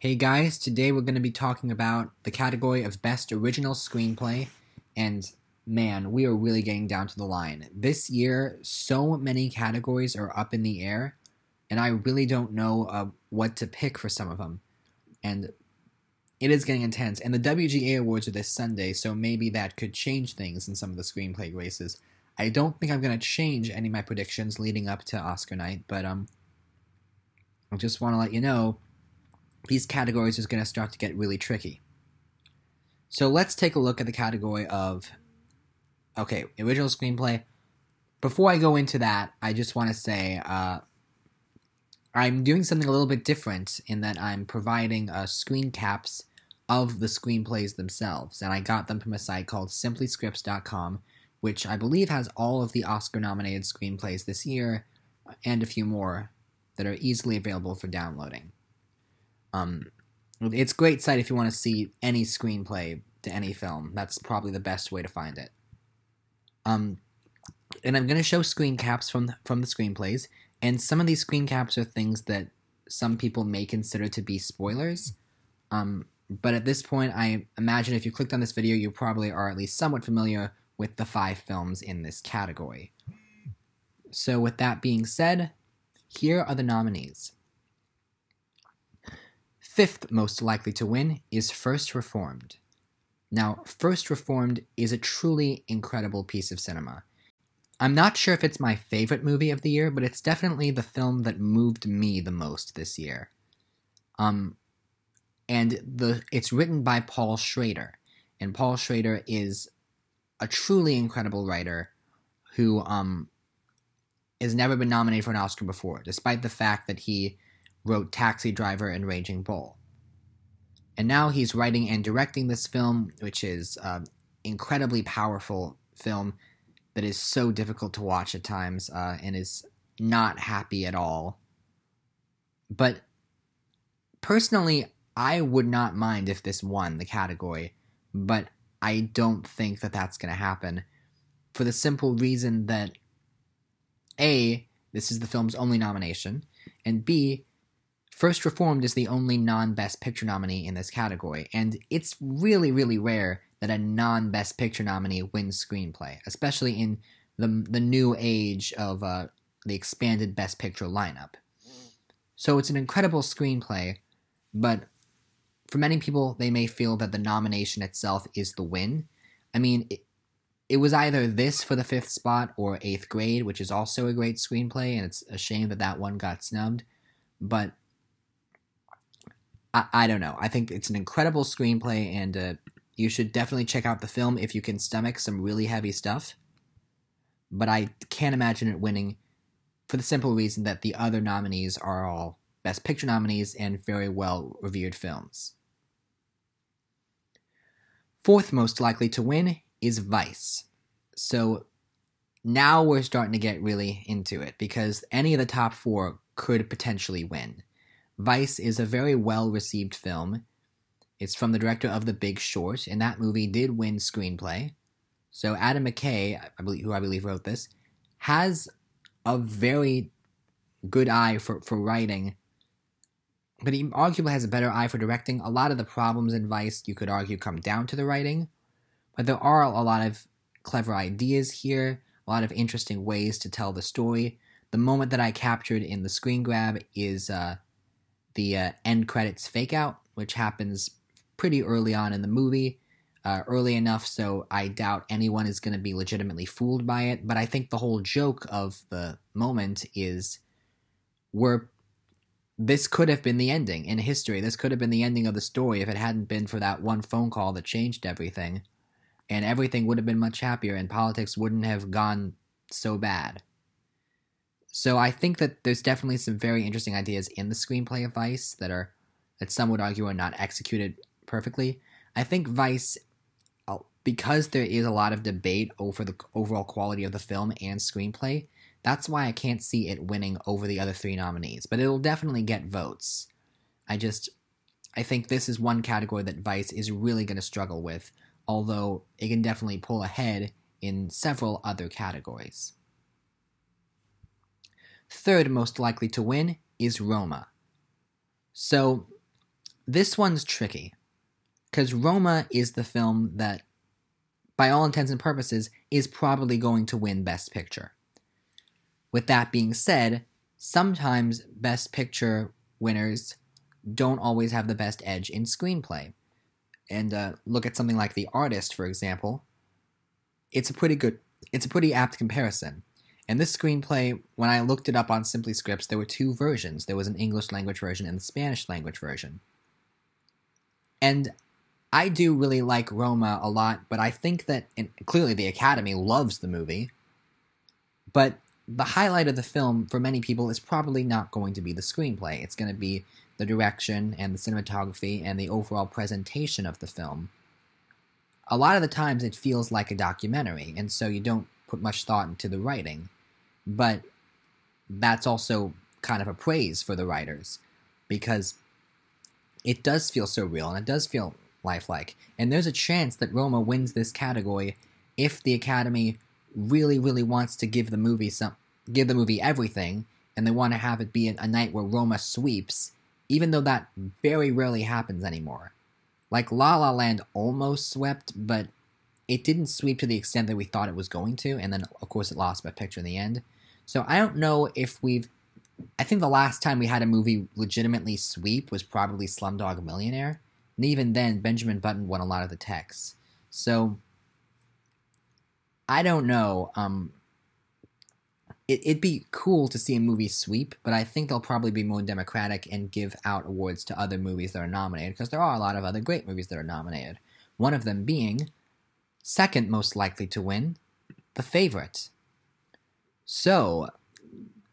Hey guys, today we're going to be talking about the category of Best Original Screenplay, and man, we are really getting down to the line. This year, so many categories are up in the air, and I really don't know what to pick for some of them. And it is getting intense, and the WGA Awards are this Sunday, so maybe that could change things in some of the screenplay races. I don't think I'm going to change any of my predictions leading up to Oscar night, but I just want to let you know these categories is going to start to get really tricky. So let's take a look at the category of, original screenplay. Before I go into that, I just want to say I'm doing something a little bit different in that I'm providing screen caps of the screenplays themselves, and I got them from a site called simplyscripts.com, which I believe has all of the Oscar-nominated screenplays this year, and a few more that are easily available for downloading. It's a great site if you want to see any screenplay to any film. That's probably the best way to find it. And I'm going to show screen caps from the screenplays, and some of these screen caps are things that some people may consider to be spoilers. But at this point, I imagine if you clicked on this video, you probably are at least somewhat familiar with the 5 films in this category. So with that being said, here are the nominees. 5th most likely to win is First Reformed. Now, First Reformed is a truly incredible piece of cinema. I'm not sure if it's my favorite movie of the year, but it's definitely the film that moved me the most this year. It's written by Paul Schrader, and Paul Schrader is a truly incredible writer who has never been nominated for an Oscar before, despite the fact that he wrote Taxi Driver and Raging Bull. And now he's writing and directing this film, which is an incredibly powerful film that is so difficult to watch at times and is not happy at all. But personally, I would not mind if this won the category, but I don't think that that's going to happen for the simple reason that A, this is the film's only nomination, and B, First Reformed is the only non-Best Picture nominee in this category, and it's really, really rare that a non-Best Picture nominee wins Screenplay, especially in the new age of the expanded Best Picture lineup. So it's an incredible screenplay, but for many people, they may feel that the nomination itself is the win. I mean, it was either this for the 5th spot or 8th Grade, which is also a great screenplay, and it's a shame that that one got snubbed, but I don't know. I think it's an incredible screenplay, and you should definitely check out the film if you can stomach some really heavy stuff. But I can't imagine it winning for the simple reason that the other nominees are all Best Picture nominees and very well-revered films. 4th most likely to win is Vice. So now we're starting to get really into it, because any of the top 4 could potentially win. Vice is a very well-received film. It's from the director of The Big Short, and that movie did win Screenplay. So Adam McKay, who I believe wrote this, has a very good eye for writing, but he arguably has a better eye for directing. A lot of the problems in Vice, you could argue, come down to the writing, but there are a lot of clever ideas here, a lot of interesting ways to tell the story. The moment that I captured in the screen grab is the end credits fake out, which happens pretty early on in the movie, early enough so I doubt anyone is going to be legitimately fooled by it, but I think the whole joke of the moment is this could have been the ending in history. This could have been the ending of the story if it hadn't been for that one phone call that changed everything, and everything would have been much happier, and politics wouldn't have gone so bad. So I think that there's definitely some very interesting ideas in the screenplay of Vice that some would argue are not executed perfectly. I think Vice, because there is a lot of debate over the overall quality of the film and screenplay, that's why I can't see it winning over the other 3 nominees, but it'll definitely get votes. I think this is one category that Vice is really going to struggle with, although it can definitely pull ahead in several other categories. 3rd most likely to win is Roma. So this one's tricky, because Roma is the film that, by all intents and purposes, is probably going to win Best Picture. With that being said, sometimes Best Picture winners don't always have the best edge in screenplay. And look at something like The Artist, for example. It's a pretty apt comparison. And this screenplay, when I looked it up on Simply Scripts, there were two versions. There was an English language version and the Spanish language version. And I do really like Roma a lot, but I think that, and clearly the Academy loves the movie, but the highlight of the film for many people is probably not going to be the screenplay. It's going to be the direction and the cinematography and the overall presentation of the film. A lot of the times it feels like a documentary, and so you don't put much thought into the writing. But that's also kind of a praise for the writers, because it does feel so real and it does feel lifelike. And there's a chance that Roma wins this category if the Academy really, really wants to give the movie everything, and they want to have it be a night where Roma sweeps, even though that very rarely happens anymore. Like La La Land almost swept, but it didn't sweep to the extent that we thought it was going to, and then of course it lost Best Picture in the end. So I don't know if I think the last time we had a movie legitimately sweep was probably Slumdog Millionaire, and even then Benjamin Button won a lot of the texts. So I don't know. It'd be cool to see a movie sweep, but I think they'll probably be more democratic and give out awards to other movies that are nominated, because there are a lot of other great movies that are nominated. One of them being, second most likely to win, The Favorite. So,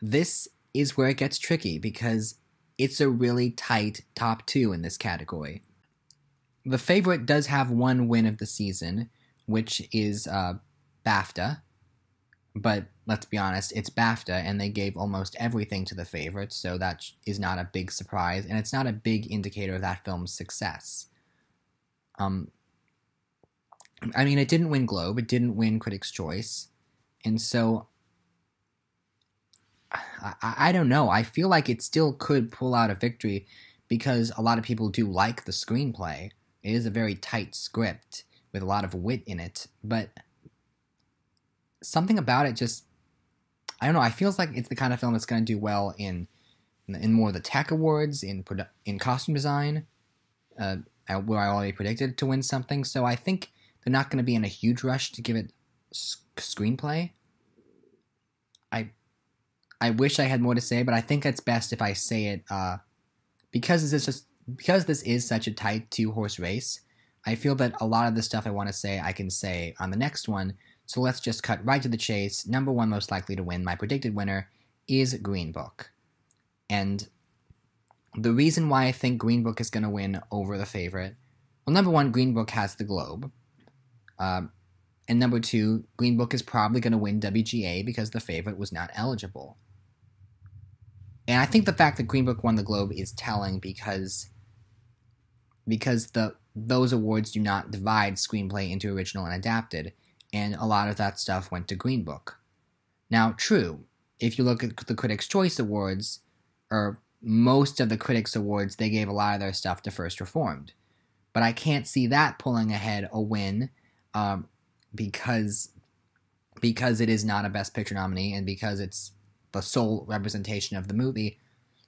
this is where it gets tricky, because it's a really tight top two in this category. The Favorite does have one win of the season, which is BAFTA. But let's be honest, it's BAFTA, and they gave almost everything to The Favorite, so that is not a big surprise, and it's not a big indicator of that film's success. I mean, it didn't win Globe, it didn't win Critics' Choice, and so I don't know. I feel like it still could pull out a victory, because a lot of people do like the screenplay. It is a very tight script with a lot of wit in it, but something about it just, I don't know, it feels like it's the kind of film that's going to do well in more of the tech awards, in costume design, where I already predicted to win something. So I think they're not going to be in a huge rush to give it screenplay. I wish I had more to say, but I think it's best if I say it because this is such a tight two-horse race. I feel that a lot of the stuff I want to say I can say on the next one. So let's just cut right to the chase. Number one most likely to win, my predicted winner, is Green Book. And the reason why I think Green Book is going to win over The Favorite, well, number one, Green Book has the Globe. And number two, Green Book is probably going to win WGA because The Favorite was not eligible. And I think the fact that Green Book won the Globe is telling because those awards do not divide screenplay into original and adapted, and a lot of that stuff went to Green Book. Now, true, if you look at the Critics' Choice Awards, or most of the Critics' Awards, they gave a lot of their stuff to First Reformed. But I can't see that pulling ahead a win because it is not a Best Picture nominee and because it's the sole representation of the movie.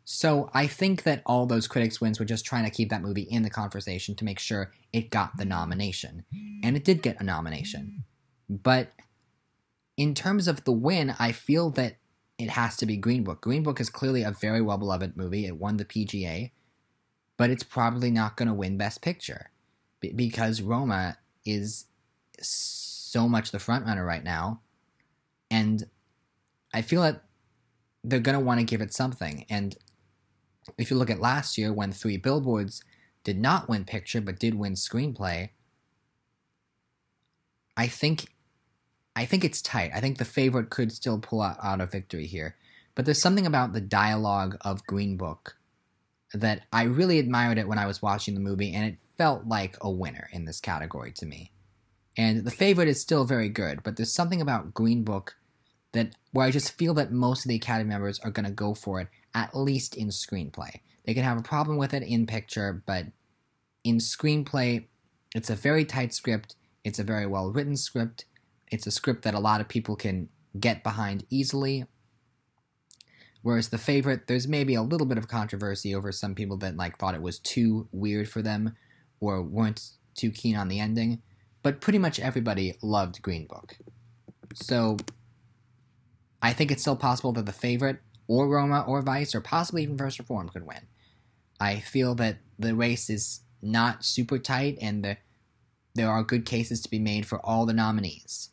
So I think that all those critics wins were just trying to keep that movie in the conversation to make sure it got the nomination. And it did get a nomination. But in terms of the win, I feel that it has to be Green Book. Green Book is clearly a very well-beloved movie. It won the PGA, but it's probably not going to win Best Picture because Roma is so much the frontrunner right now, and I feel that they're going to want to give it something. And if you look at last year, when Three Billboards did not win Picture but did win Screenplay, I think it's tight. I think The Favorite could still pull out a victory here. But there's something about the dialogue of Green Book that I really admired it when I was watching the movie, and it felt like a winner in this category to me. And The Favorite is still very good, but there's something about Green Book where I just feel that most of the Academy members are going to go for it, at least in Screenplay. They can have a problem with it in picture, but in screenplay, it's a very tight script. It's a very well written script. It's a script that a lot of people can get behind easily. Whereas The Favorite, there's maybe a little bit of controversy over some people that thought it was too weird for them or weren't too keen on the ending. But pretty much everybody loved Green Book. So I think it's still possible that The Favorite or Roma or Vice or possibly even First Reformed could win. I feel that the race is not super tight and there are good cases to be made for all the nominees.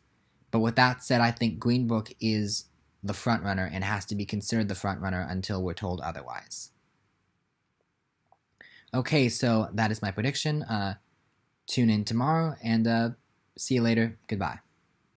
But with that said, I think Green Book is the frontrunner and has to be considered the frontrunner until we're told otherwise. Okay, so that is my prediction. Tune in tomorrow and see you later. Goodbye.